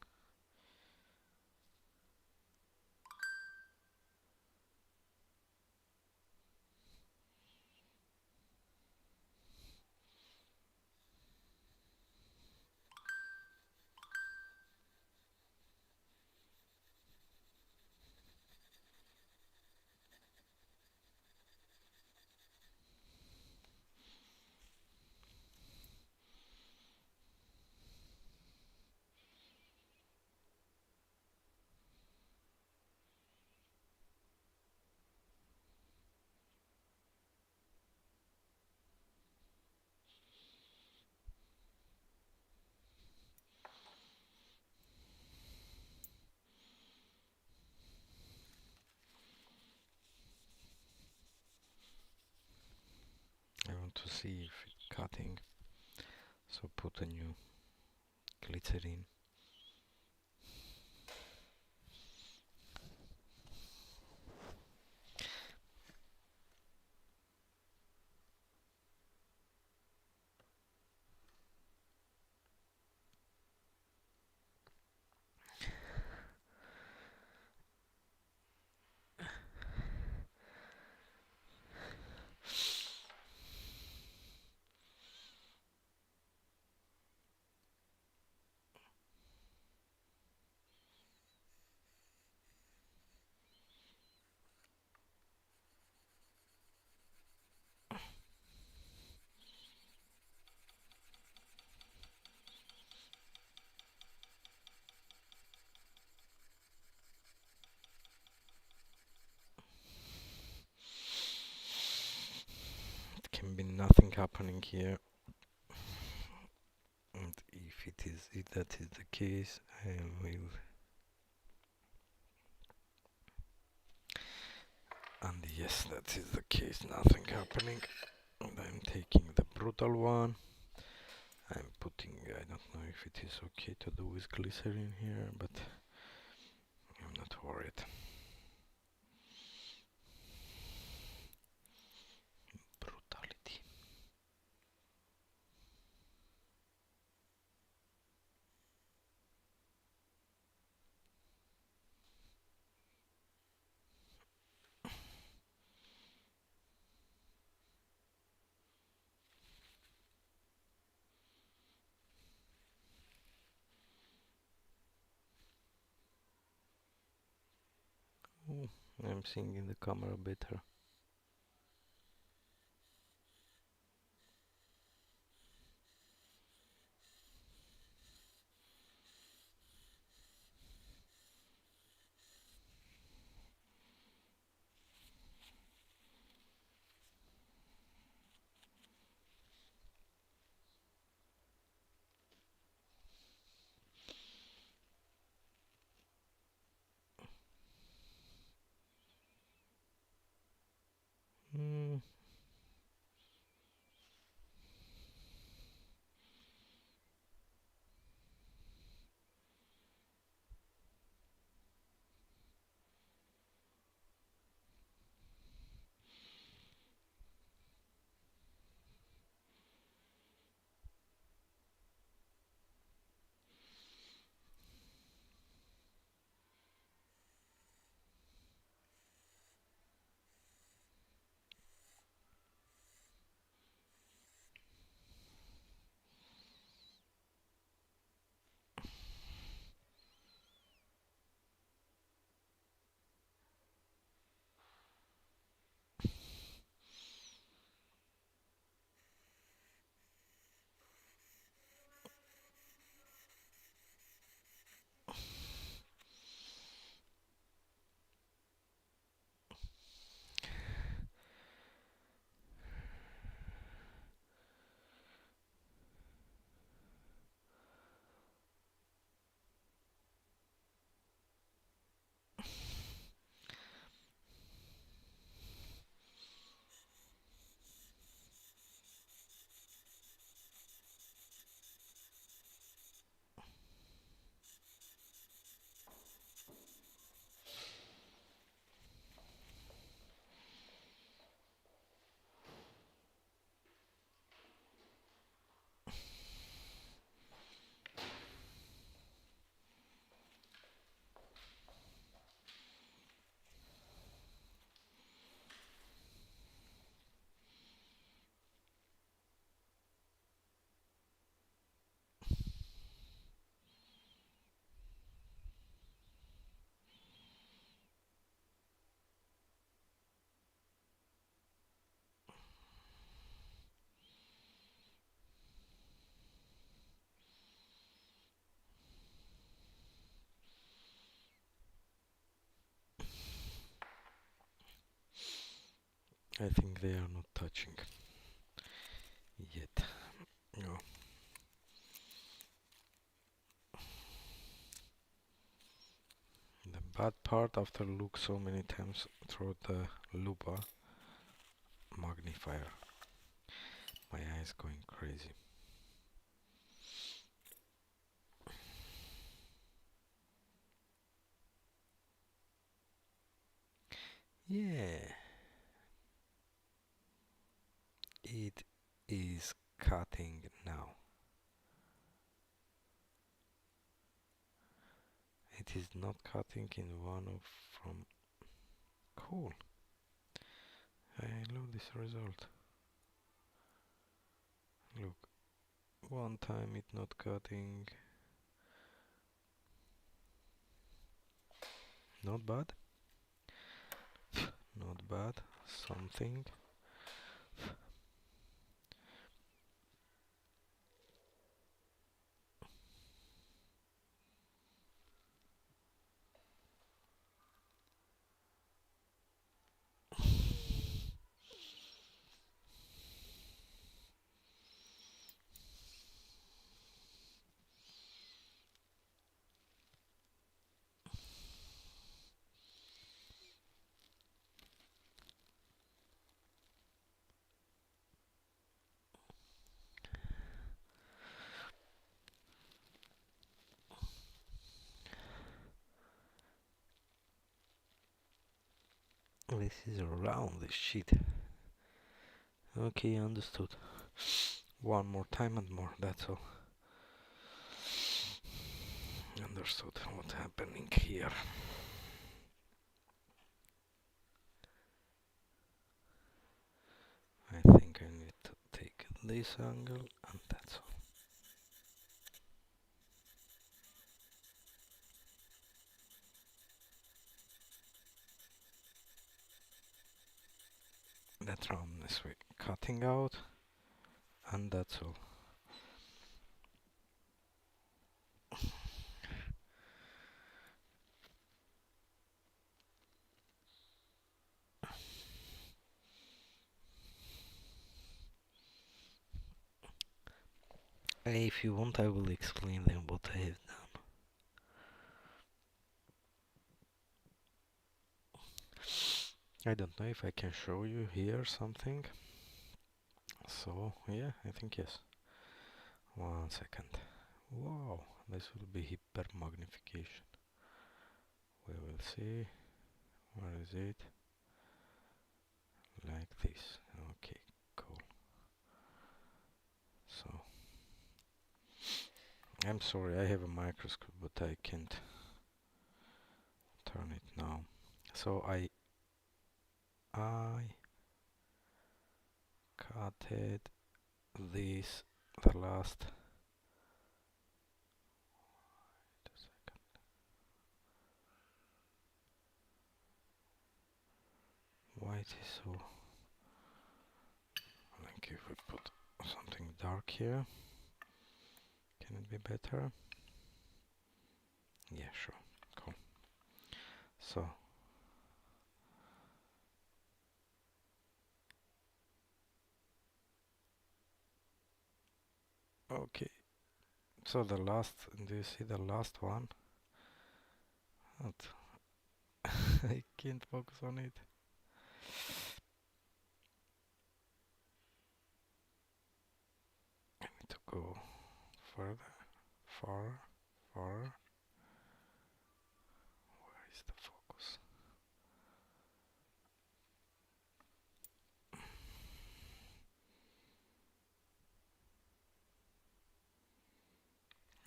I want to see if it's cutting, so put a new glycerin. It can be nothing happening here, and if that is the case, I will. And yes, that is the case, nothing happening. And I'm taking the brutal one. I'm putting, I don't know if it is okay to do with glycerin here, but I'm not worried. Brutality. Oh, I'm seeing in the camera better. I think they are not touching yet. No. The bad part, after look so many times through the lupa magnifier, my eyes going crazy. Yeah, it is cutting now. It is not cutting in one of from. Cool. I love this result. Look, one time it not cutting. Not bad. Not bad. Something. This is around this shit. Okay, understood. One more time and more, that's all. Understood what's happening here. I think I need to take this angle and that's all. That's around this way. Cutting out and that's all. If you want, I will explain them what I have done. I don't know if I can show you here something. So, yeah, I think yes. 1 second. Wow, this will be hyper magnification. We will see. Where is it? Like this. Okay, cool. So, I'm sorry, I have a microscope, but I can't turn it now. So I cutted this, the last. Wait a second. Why it is so? I think if we put something dark here, can it be better? Yeah, sure. Cool. So, okay. So the last, do you see the last one? What? I can't focus on it. I need to go further, far, far. Where is the focus?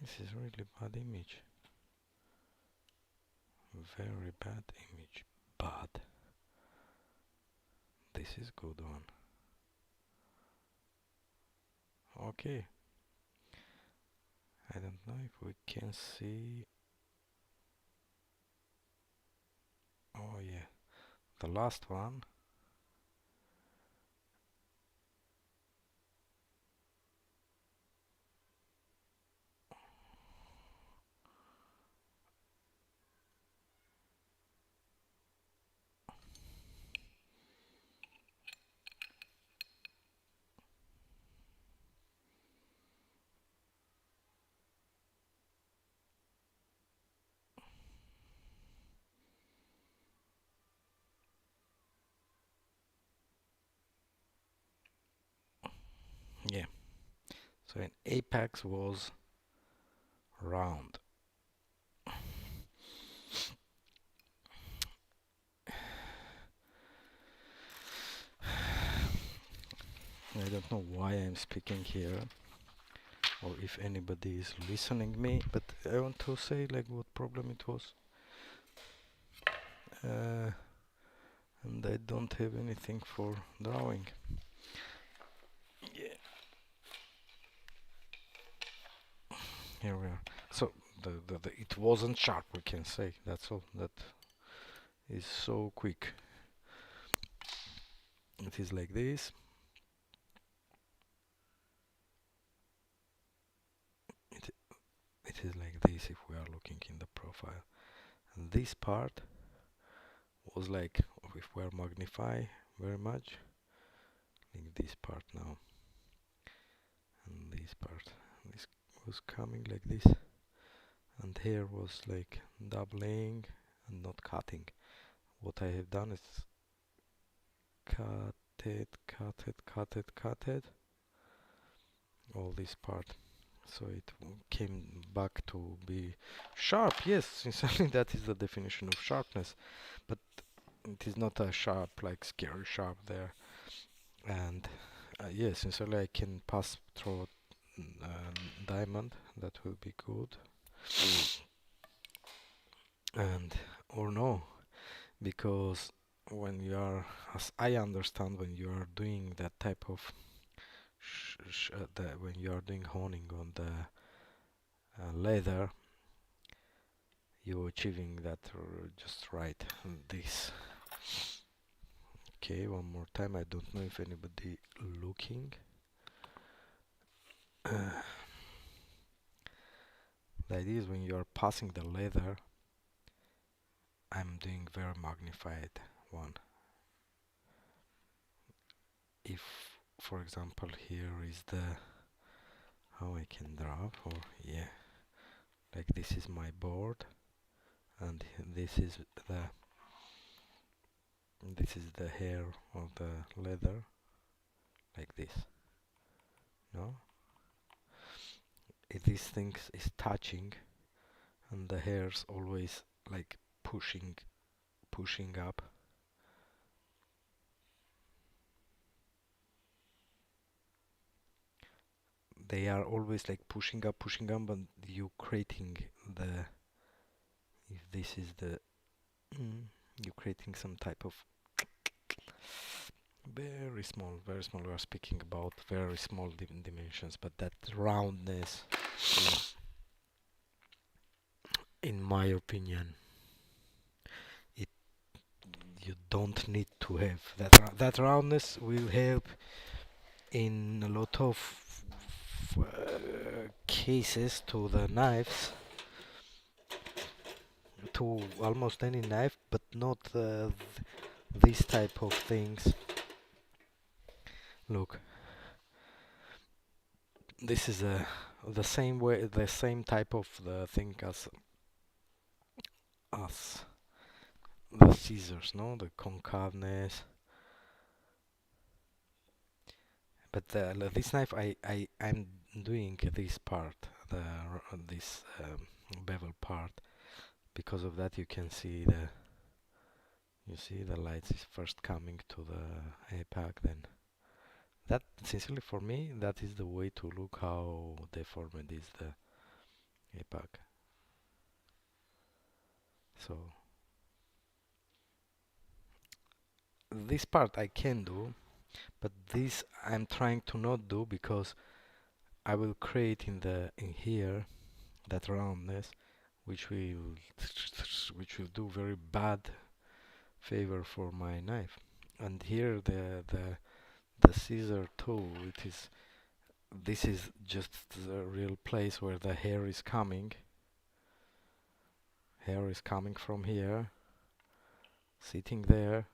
This is really bad image. Very bad image. Bad. This is good one. Okay. I don't know if we can see. Oh yeah. The last one. So an apex was round. I don't know why I'm speaking here, or if anybody is listening me, but I want to say like what problem it was. And I don't have anything for drawing. Yeah, here we are. So it wasn't sharp, we can say. That's all. That is so quick. It is like this. It, it is like this if we are looking in the profile. And this part was like, if we are magnify very much, like this part now. And this part. This was coming like this. And here was like doubling and not cutting. What I have done is cut it, all this part. So it came back to be sharp. Yes, sincerely, that is the definition of sharpness. But it is not a sharp, like scary sharp there. And yes, sincerely, I can pass through diamond. That will be good. And or no, because when you are, as I understand, when you are doing that type of when you are doing honing on the leather, you're achieving that just right. This. Okay, one more time. I don't know if anybody looking. The idea is when you are passing the leather, I'm doing very magnified one. If, for example, here is the how I can draw, or yeah, like this is my board, and this is the hair of the leather, like this. No, if these things is touching, and the hairs always like pushing up. They are always like pushing up, but you creating the, if this is the, you creating some type of very small, we are speaking about very small dimensions, but that roundness, in my opinion, it, you don't need to have that. That roundness will help in a lot of cases to the knives, to almost any knife, but not these type of things. Look, this is the same way, the same type of the thing as the scissors, no, the concaveness. But this knife, I'm doing this part, this bevel part. Because of that, you can see the lights is first coming to the APAC, then that, sincerely for me, that is the way to look how deformed is the APAC. So this part I can do, but this I'm trying to not do, because I will create in here that roundness, which will do very bad favor for my knife. And here the scissor tool, this is just the real place where the hair is coming. Hair is coming from here, sitting there,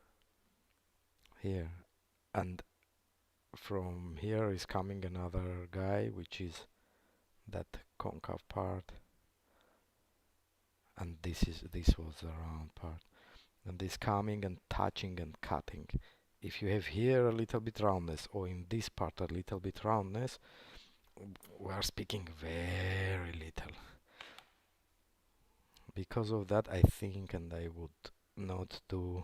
here, and from here is coming another guy, which is that concave part, and this was the round part, and this coming and touching and cutting. If you have here a little bit roundness, or in this part a little bit roundness, we are speaking very little. Because of that, I think, and I would not do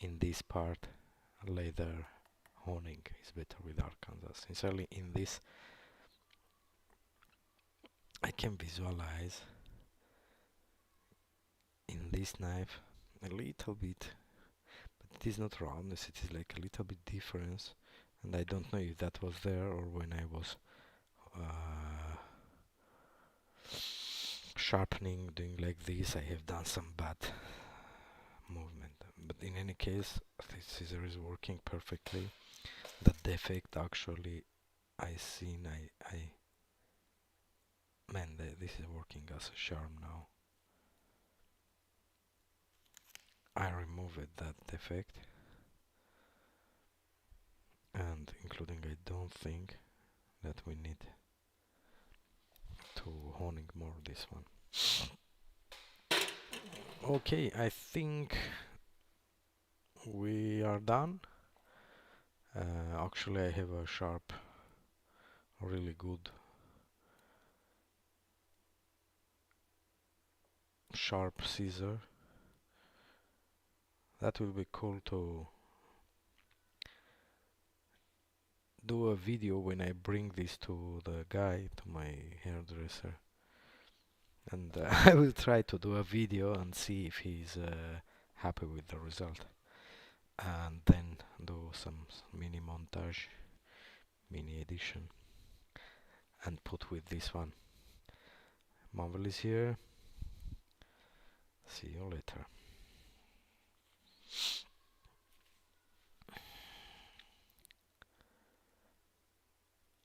in this part later honing is better with Arkansas. Sincerely, in this, I can visualize in this knife a little bit, but it is not roundness, it is like a little bit difference, and I don't know if that was there or when I was sharpening, doing like this, I have done some bad movement. But in any case, this scissor is working perfectly. The defect actually I seen, man, this is working as a charm now. I removed that defect, and including I don't think that we need to honing more this one. Okay, I think we are done. Actually, I have a sharp, really good sharp scissor. That will be cool to do a video when I bring this to the guy, to my hairdresser. And I will try to do a video and see if he's happy with the result. And then do some mini montage, mini edition, and put with this one. Marvel is here. See you later.